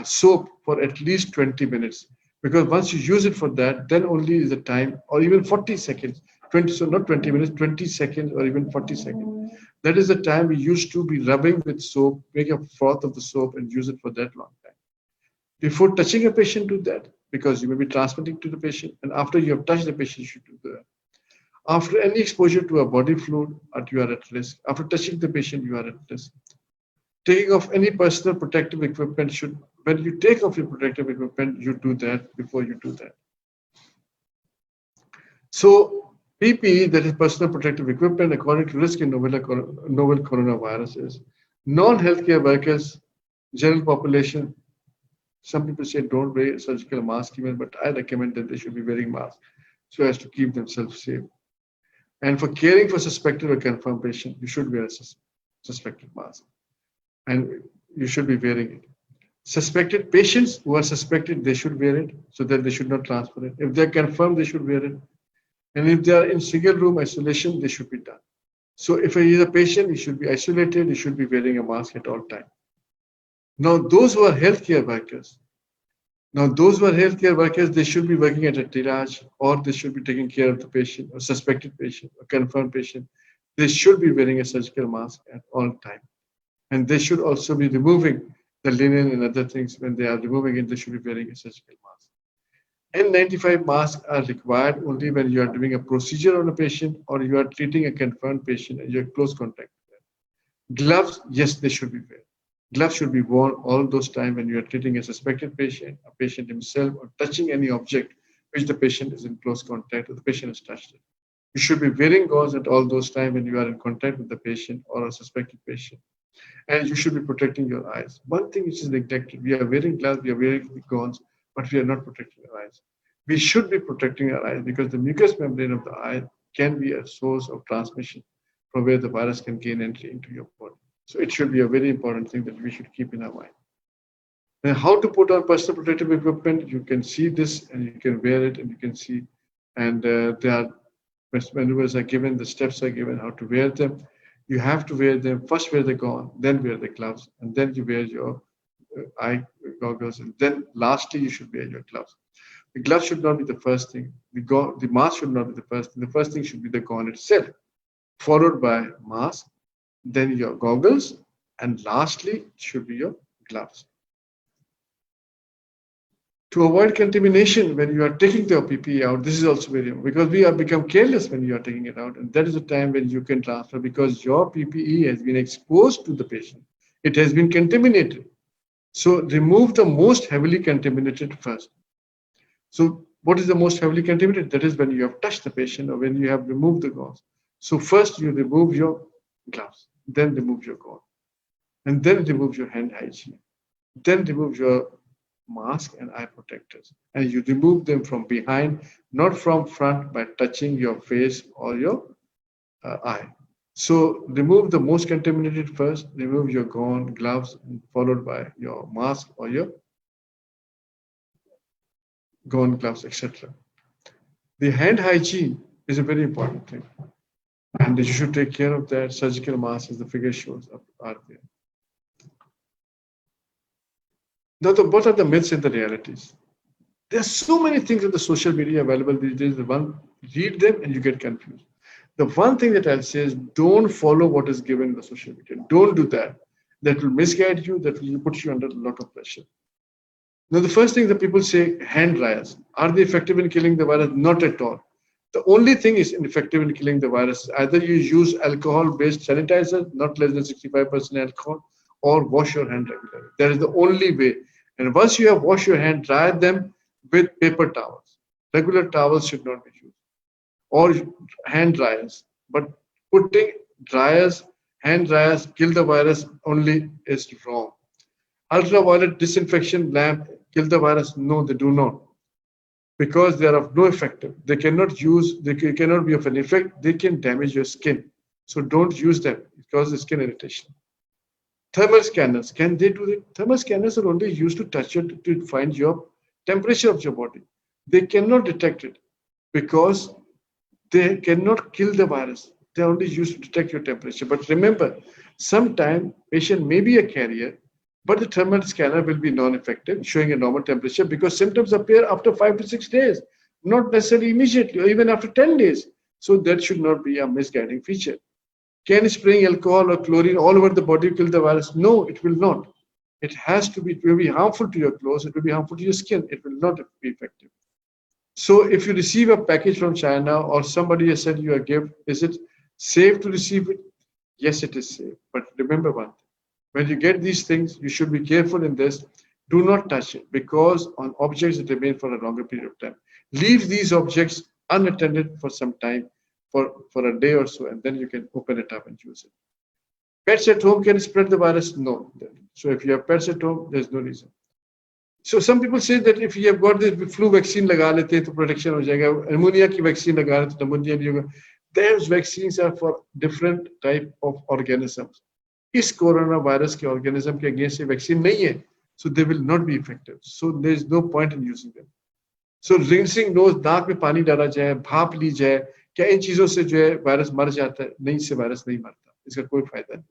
soap for at least 20 minutes. Because once you use it for that, then only is the time, or even 40 seconds, 20, so not 20 minutes, 20 seconds, or even 40 seconds. That is the time we used to be rubbing with soap, make a froth of the soap and use it for that long time. Before touching a patient, do that because you may be transmitting to the patient. And after you have touched the patient, you should do that. After any exposure to a body fluid, you are at risk. After touching the patient, you are at risk. Taking off any personal protective equipment should, when you take off your protective equipment, you do that before you do that. So PPE, that is personal protective equipment, according to risk in novel coronavirus, non-healthcare workers, general population. Some people say don't wear surgical mask even, but I recommend that they should be wearing masks so as to keep themselves safe. And for caring for suspected or confirmed patient, you should wear a suspected mask. And you should be wearing it. Suspected patients who are suspected, they should wear it so that they should not transfer it. If they're confirmed, they should wear it. And if they are in single room isolation, they should be done. So if he is a patient, he should be isolated, he should be wearing a mask at all times. Now, those who are healthcare workers, they should be working at a triage, or they should be taking care of the patient, or suspected patient, or confirmed patient. They should be wearing a surgical mask at all times. And they should also be removing the linen and other things. When they are removing it, they should be wearing a surgical mask. N95 masks are required only when you are doing a procedure on a patient or you are treating a confirmed patient and you have close contact with them. Gloves, yes, they should be worn. Gloves should be worn all those times when you are treating a suspected patient, a patient himself, or touching any object which the patient is in close contact or the patient has touched it. You should be wearing gauze at all those times when you are in contact with the patient or a suspected patient. And you should be protecting your eyes. One thing which is neglected, we are wearing gloves, we are wearing gauze, but we are not protecting our eyes. We should be protecting our eyes because the mucous membrane of the eye can be a source of transmission from where the virus can gain entry into your body. So it should be a very important thing that we should keep in our mind. And how to put on personal protective equipment, you can see this and you can wear it and you can see. And there are manuals are given, the steps are given how to wear them. You have to wear them, first wear the gown, then wear the gloves, and then you wear your eye goggles, and then lastly you should wear your gloves. The gloves should not be the first thing. The mask should not be the first thing. The first thing should be the gown itself, followed by mask, then your goggles, and lastly should be your gloves. To avoid contamination when you are taking the PPE out, this is also very important because we have become careless when you are taking it out, and that is the time when you can transfer because your PPE has been exposed to the patient. It has been contaminated. So remove the most heavily contaminated first. So what is the most heavily contaminated? That is when you have touched the patient or when you have removed the gauze. So first you remove your gloves, then remove your gauze, and then remove your hand hygiene, then remove your mask and eye protectors, and you remove them from behind, not from front by touching your face or your eye. So remove the most contaminated first, remove your gown, gloves, followed by your mask or your gown, gloves, etc. The hand hygiene is a very important thing, and you should take care of that. Surgical masks, as the figure shows, are there. Now, what are the myths and the realities? There are so many things on the social media available these days. Read them and you get confused. The one thing that I'll say is don't follow what is given in the social media. Don't do that. That will misguide you. That will put you under a lot of pressure. Now, the first thing that people say, hand dryers. Are they effective in killing the virus? Not at all. The only thing is effective in killing the virus. Either you use alcohol-based sanitizer, not less than 65% alcohol, or wash your hand regularly. That is the only way. And once you have washed your hand, dry them with paper towels. Regular towels should not be used. Or hand dryers. But putting hand dryers, kill the virus only is wrong. Ultraviolet disinfection lamp kill the virus? No, they do not. Because they are of no effect. They cannot be of an effect. They can damage your skin. So don't use them. It causes skin irritation. Thermal scanners, can they do it? Thermal scanners are only used to touch it to find your temperature of your body. They cannot detect it because they cannot kill the virus. They are only used to detect your temperature. But remember, sometimes patient may be a carrier. but the thermal scanner will be non-effective, showing a normal temperature because symptoms appear after 5 to 6 days, not necessarily immediately or even after 10 days. So that should not be a misguiding feature. Can spraying alcohol or chlorine all over the body kill the virus? No, it will not. It has to be, it will be harmful to your clothes, it will be harmful to your skin, it will not be effective. So if you receive a package from China or somebody has sent you a gift, is it safe to receive it? Yes, it is safe. But remember one thing, when you get these things, you should be careful in this. Do not touch it because on objects that remain for a longer period of time. Leave these objects unattended for some time, for a day or so, and then you can open it up and use it. Pets at home can spread the virus? No. So if you have pets at home, there's no reason. So some people say that if you have got the flu vaccine लगा लेते हैं तो protection हो जाएगा, pneumonia की vaccine लगा लेते तो pneumonia नहीं होगा. Those vaccines are for different type of organisms. इस coronavirus के organism के against ये vaccine नहीं है, so they will not be effective. So there is no point in using them. So rinsing nose, नाक में पानी डाला जाए, भाप ली जाए, क्या इन चीजों से जो है वायरस मर जाता है? नहीं, इससे वायरस नहीं मरता, इसका कोई फायदा नहीं.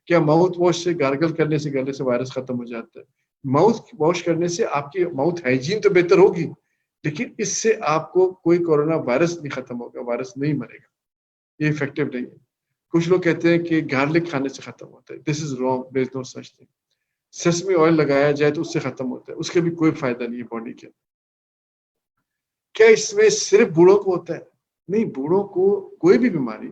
क्या माउथ वॉश से गार्गल करने से गले से वायरस खत्म हो जाता है? माउथ वॉश करने से आपकी माउथ हाइजीन तो बेहतर होगी, लेकिन इससे आपको कोई कोरोना वायरस नहीं खत्म होगा, वायरस नहीं मरेगा, ये इफेक्टिव नहीं है. कुछ लोग कहते हैं कि गार्लिक खाने से खत्म होता है. This is wrong, there is no such thing. Sesame oil लगाया जाए तो उससे खत्म होता है, उसके भी कोई फायदा नहीं है बॉडी के. क्या इसमें सिर्फ बूढ़ों को होता है? नहीं, बूढ़ों को कोई भी बीमारी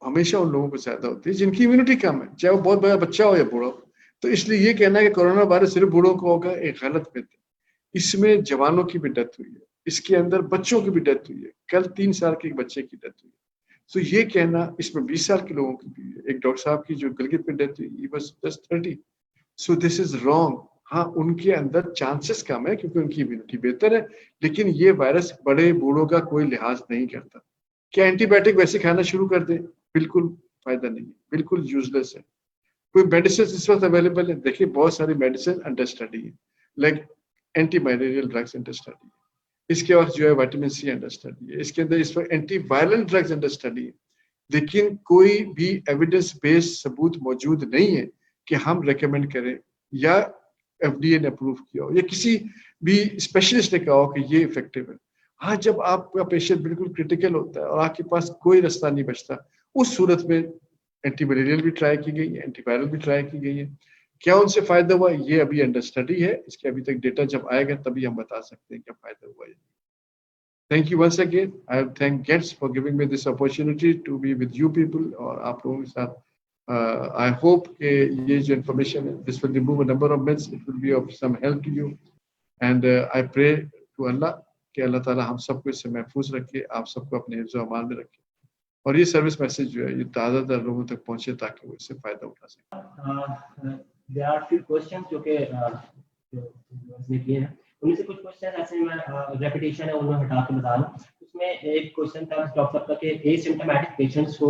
हमेशा उन लोगों को ज्यादा होती है जिनकी इम्यूनिटी कम है, चाहे वो बहुत बड़ा बच्चा हो या बूढ़ा हो. तो इसलिए ये कहना है कि कोरोना वायरस सिर्फ बूढ़ों को होगा, एक गलत बात है. इसमें जवानों की भी डेथ हुई है, इसके अंदर बच्चों की भी डेथ हुई है. कल 3 साल के एक बच्चे की डेथ हुई है. तो ये कहना, इसमें 20 साल के लोगों की भी है. एक डॉक्टर साहब की जो गिलगित में डेथ हुई, he was just 30. So this is wrong. हाँ, उनके अंदर चांसेस कम है क्योंकि उनकी इम्यूनिटी बेहतर है, लेकिन ये वायरस बड़े बूढ़ों का कोई लिहाज नहीं करता. क्या एंटीबायोटिक वैसे खाना शुरू कर दे? बिल्कुल फायदा नहीं है, बिल्कुल यूजलेस है. कोई मेडिसिन इस वक्त अवेलेबल है? देखिए, बहुत सारी मेडिसिन अंडर स्टडी है, like anti malarial drugs under study है. इसके बाद जो है विटामिन सी अंडर स्टडी है. इसके अंदर इस वक्त anti viral drugs under study है. लेकिन कोई भी एविडेंस बेस्ड सबूत मौजूद नहीं है कि हम रेकमेंड करें या FDA ने अप्रूव किया हो या किसी भी स्पेशलिस्ट ने कहा हो कि ये इफेक्टिव है. हाँ, जब आपका पेशेंट बिल्कुल क्रिटिकल होता है और आपके पास कोई रास्ता नहीं बचता, उस सूरत में एंटी मलेरियल भी ट्राई की गई है, एंटीवायरल भी ट्राई की गई है. क्या उनसे फायदा हुआ? ये अभी अंडर स्टडी है. इसके अभी तक डेटा जब आएगा तभी हम बता सकते हैं क्या फायदा हुआ है. Thank you once again. I thank Gates for giving me this opportunity to be with you people. और आप लोगों के साथ आई होप कि ये जो इन्फॉर्मेशन है, this will remove a number of myths, it will be of some help to you. And I pray to Allah कि अल्लाह ताला हम सबको इससे महफूज रखे, आप सबको अपने हिफ्ज़ व अमान में रखे और ये सर्विस मैसेज जो है ये ज़्यादातर लोगों तक पहुंचे ताकि वो इससे फायदा उठा सकें. There are few questions जो कि किए हैं, उनमें से कुछ क्वेश्चन ऐसे मैं रेपिटेशन है उन्हें हटा के बता रहा हूँ. उसमें एक क्वेश्चन था डॉक्टर साहब का कि एसिम्प्टोमेटिक पेशेंट्स को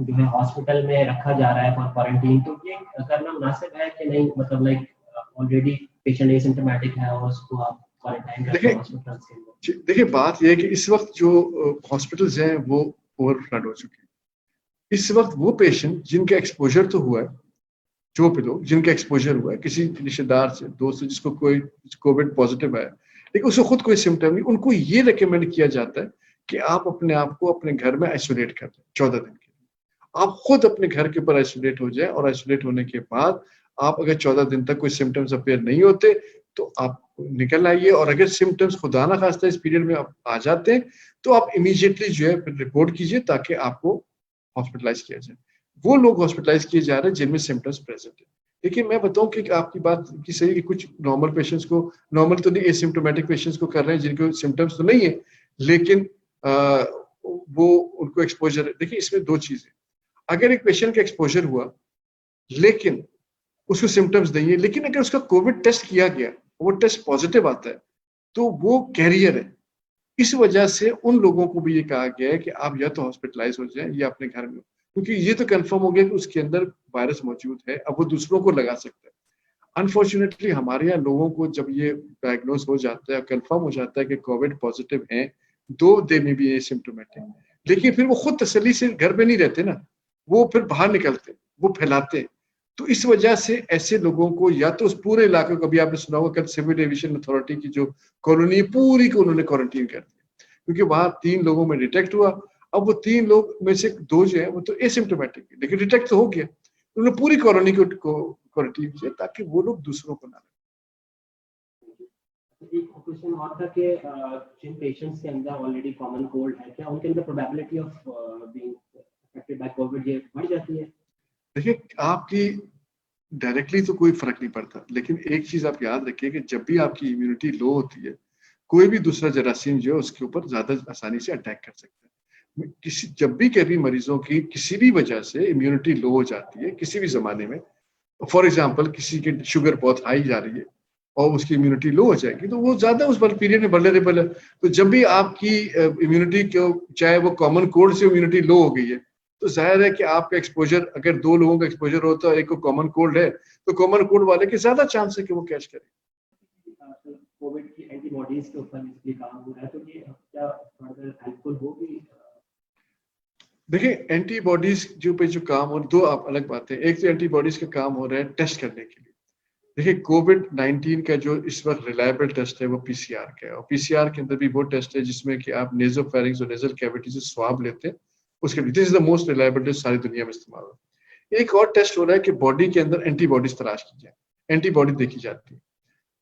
जो है हॉस्पिटल में रखा जा रहा है फॉर क्वारंटीन, तो ये करना मुनासिब है कि नहीं? मतलब लाइक ऑलरेडी पेशेंट एसिम्प्टोमेटिक है और उसको आप क्वारंटाइन करते हैं हॉस्पिटल से. देखिए, बात यह है कि इस वक्त जो हॉस्पिटल्स हैं वो ओवरफ्लड हो चुके हैं. इस वक्त वो पेशेंट जिनका एक्सपोजर तो हुआ है, जो भी लोग जिनका एक्सपोजर हुआ है किसी रिश्तेदार से, दोस्त से जिसको कोई कोविड पॉजिटिव आया, लेकिन उसको खुद कोई सिम्टम नहीं, उनको ये रिकमेंड किया जाता है कि आप अपने आप को अपने घर में आइसोलेट कर लें 14 दिन के लिए. आप खुद अपने घर के ऊपर आइसोलेट हो जाए और आइसोलेट होने के बाद आप अगर 14 दिन तक कोई सिम्टम्स अपीयर नहीं होते तो आप निकल आइए. और अगर सिम्टम्स खुदा ना खास्ता इस पीरियड में आप आ जाते हैं तो आप इमीडिएटली जो है रिपोर्ट कीजिए ताकि आपको हॉस्पिटलाइज किया जाए. वो लोग हॉस्पिटलाइज किए जा रहे हैं जिनमें सिम्टम्स प्रेजेंट है. लेकिन मैं बताऊं कि आपकी बात की सही कि कुछ नॉर्मल पेशेंट्स को, नॉर्मल तो नहीं, एसिम्प्टोमेटिक पेशेंट्स को कर रहे हैं जिनको सिम्टम्स तो नहीं है लेकिन वो उनको एक्सपोजर है. देखिए, इसमें दो चीजें. अगर एक पेशेंट का एक्सपोजर हुआ लेकिन उसको सिम्टम्स नहीं है, लेकिन अगर उसका कोविड टेस्ट किया गया, वो टेस्ट पॉजिटिव आता है तो वो कैरियर है. इस वजह से उन लोगों को भी ये कहा गया है कि आप या तो हॉस्पिटलाइज हो जाएं या अपने घर में हो, क्योंकि ये तो कंफर्म हो गया कि उसके अंदर वायरस मौजूद है, अब वो दूसरों को लगा सकता है. अनफॉर्चुनेटली हमारे यहाँ लोगों को जब ये डायग्नोज हो जाता है, कंफर्म हो जाता है कि कोविड पॉजिटिव है, दो दे में भी एसिम्प्टोमेटिक, लेकिन फिर वो खुद तसल्ली से घर में नहीं रहते ना, वो फिर बाहर निकलते, वो फैलाते हैं. तो इस वजह से ऐसे लोगों को या तो उस पूरे इलाके को, कभी आपने सुना होगा कल सिविल एविएशन अथॉरिटी की जो कॉलोनी पूरी को उन्होंने क्वारंटीन कर दिया, क्योंकि वहां 3 लोगों में डिटेक्ट हुआ। अब वो 3 लोग में से 2 जो है वो तो एसिम्प्टोमेटिक है, लेकिन डिटेक्ट तो हो गया। उन्होंने पूरी कॉलोनी को क्वारंटीन किया ताकि वो लोग दूसरों को ना। एक क्वेश्चन और था कि जिन पेशेंट्स के अंदर ऑलरेडी कॉमन कोल्ड है, क्या उनके अंदर probability of being affected by Covid ये बढ़ जाती है? देखिए, आपकी डायरेक्टली तो कोई फर्क नहीं पड़ता, लेकिन एक चीज आप याद रखिए कि जब भी आपकी इम्यूनिटी लो होती है, कोई भी दूसरा जरासीम जो है उसके ऊपर ज्यादा आसानी से अटैक कर सकता है। जब भी कभी मरीजों की किसी भी वजह से इम्यूनिटी लो हो जाती है किसी भी जमाने में, फॉर एग्जाम्पल किसी की शुगर बहुत हाई जा रही है और उसकी इम्यूनिटी लो हो जाएगी, तो वो ज्यादा उस पीरियड में वल्नरेबल है। तो जब भी आपकी इम्यूनिटी को, चाहे वो कॉमन कोल्ड से इम्यूनिटी लो हो गई है, तो जाहिर है कि आपका एक्सपोजर, अगर 2 लोगों का एक्सपोजर होता है, एक को कॉमन कोल्ड है, तो कॉमन कोल्ड वाले के ज्यादा चांस है कि वो कैच करे। कोविड की एंटीबॉडीज के ऊपर इसलिए काम हो रहा है, तो ये क्या फर्दर हेल्पफुल होगी? देखिए, एंटीबॉडीज जो काम, और 2 आप अलग बातें। एक तो एंटीबॉडीज का काम हो रहा है टेस्ट करने के लिए। देखिए, कोविड-19 का जो इस वक्त रिलायबल टेस्ट है वो पीसीआर का है, और पीसीआर के अंदर भी वो टेस्ट है जिसमें कि आप नेजोफेरिंक्स और नेजल कैविटी से स्वाब लेते हैं, उसके लिए this is the most reliable test सारी दुनिया में इस्तेमाल होता है। एक और टेस्ट हो रहा है कि बॉडी के अंदर एंटीबॉडीज तलाश की जाए, एंटीबॉडी देखी जाती है।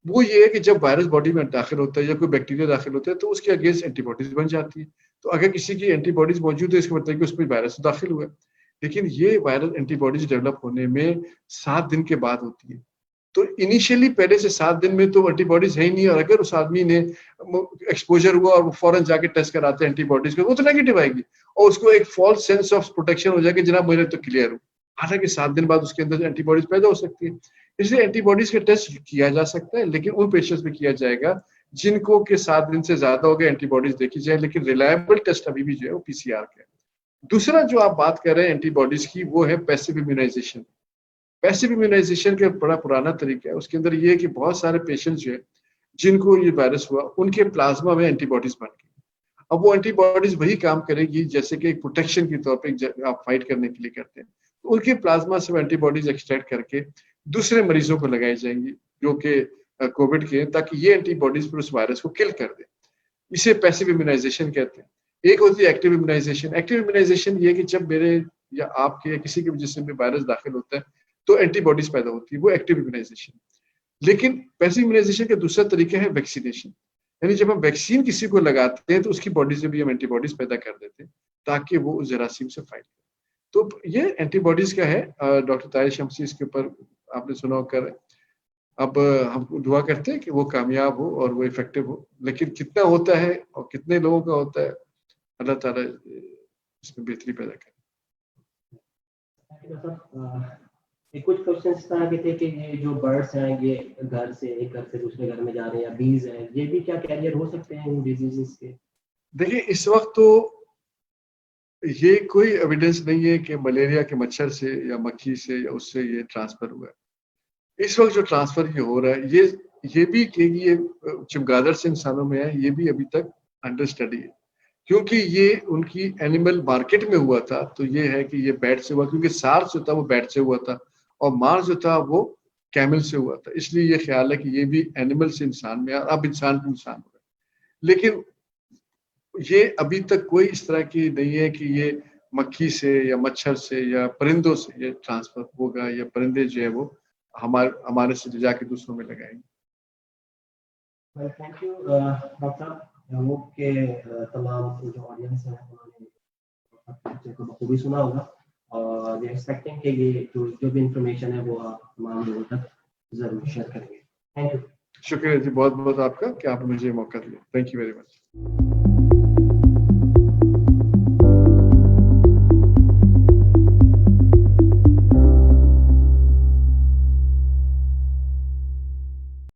वो ये है कि जब वायरस बॉडी में दाखिल होता है या कोई बैक्टीरिया दाखिल होता है, तो उसके अगेंस्ट एंटीबॉडीज बन जाती है। तो अगर किसी की एंटीबॉडीज मौजूद है, इसका मतलब है कि उसमें वायरस दाखिल हुआ है। लेकिन ये वायरल एंटीबॉडीज डेवलप होने में 7 दिन के बाद होती है। तो इनिशियली पहले से 7 दिन में तो एंटीबॉडीज है ही नहीं, और अगर उस आदमी ने एक्सपोजर हुआ और वो फौरन जाके टेस्ट कराते हैं एंटीबॉडीज का, वो तो नेगेटिव आएगी और उसको एक फॉल्स सेंस ऑफ प्रोटेक्शन हो जाएगा, जनाब मेरे तो क्लियर हूँ। हालांकि 7 दिन बाद उसके अंदर एंटीबॉडीज पैदा हो सकती है। इसलिए एंटीबॉडीज का टेस्ट किया जा सकता है, लेकिन उन पेशेंट्स में किया जाएगा जिनको के 7 दिन से ज्यादा हो गए, एंटीबॉडीज देखी जाए। लेकिन रिलायबल टेस्ट अभी भी जो है वो पीसीआर का है। दूसरा जो आप बात कर रहे हैं एंटीबॉडीज की, वो है पैसिव इम्यूनाइजेशन। पैसिव इम्यूनाइजेशन का बड़ा पुराना तरीका है। उसके अंदर ये है कि बहुत सारे पेशेंट्स जो है जिनको ये वायरस हुआ, उनके प्लाज्मा में एंटीबॉडीज बन गई। अब वो एंटीबॉडीज वही काम करेगी जैसे कि एक प्रोटेक्शन के तौर पे आप फाइट करने के लिए करते हैं। तो उनके प्लाज्मा से एंटीबॉडीज एक्सट्रैक्ट करके दूसरे मरीजों को लगाई जाएंगी जो कि कोविड के, ताकि ये एंटीबॉडीज पर उस वायरस को किल कर दे। इसे पैसिव इम्यूनाइजेशन कहते हैं। एक होती है एक्टिव इम्यूनाइजेशन। एक्टिव इम्यूनाइजेशन ये है कि जब मेरे या आपके या किसी के जिसम में वायरस दाखिल होता है तो एंटीबॉडीज पैदा होती है, वो एक्टिव इम्यूनाइजेशन। लेकिन पैसिव इम्यूनाइजेशन का दूसरा तरीका है वैक्सीनेशन। यानी जब हम वैक्सीन किसी को लगाते हैं तो उसकी बॉडी से भी हम एंटीबॉडीज पैदा कर देते हैं ताकि वो उस जरासीम से फाइट करे। तो ये एंटीबॉडीज का है। डॉक्टर तारिक शमसी इसके ऊपर आपने सुना होकर। अब हम दुआ करते हैं कि वो कामयाब हो और वो इफेक्टिव हो, लेकिन कितना होता है और कितने लोगों का होता है, अल्लाह ताला इसमें बेहतरी पैदा करे। कुछ क्वेश्चंस था कि थे कि ये जो बर्ड्स हैं ये घर से एक घर से दूसरे घर में जा रहे हैं, या बीज हैं, ये भी क्या कैरियर हो सकते हैं इन डिजीजेस के? देखिए, इस वक्त तो ये कोई एविडेंस नहीं है कि मलेरिया के मच्छर से या मक्खी से या उससे ये ट्रांसफर हुआ है। इस वक्त जो ट्रांसफर ये हो रहा है, ये भी कि ये चमगादड़ से इंसानों में है, ये भी अभी तक अंडर स्टडी है। क्योंकि ये उनकी एनिमल मार्केट में हुआ था, तो ये है कि ये बैट से हुआ, क्योंकि सार्स जो था वो बैट से हुआ था और मार्स जो था वो कैमल से हुआ था। इसलिए ये ख्याल है कि ये भी एनिमल से इंसान में, अब इंसान से इंसान हो रहा है। लेकिन ये अभी तक कोई इस तरह की नहीं है कि ये मक्खी से या मच्छर से या परिंदों से ये ट्रांसफर होगा, या परिंदे जो है वो हमारे से जाके दूसरों में लगाएंगे। थैंक यू डॉक्टर साहब। होप के तमाम जो ऑडियंस है उन्होंने को बखूबी सुना होगा, और वी एक्सपेक्टिंग कि ये जो भी इंफॉर्मेशन है वो आप तमाम लोगों तक जरूर शेयर करेंगे। Thank you. शुक्रिया जी, बहुत बहुत आपका कि आपने मुझे मौका दिया। Thank you very much.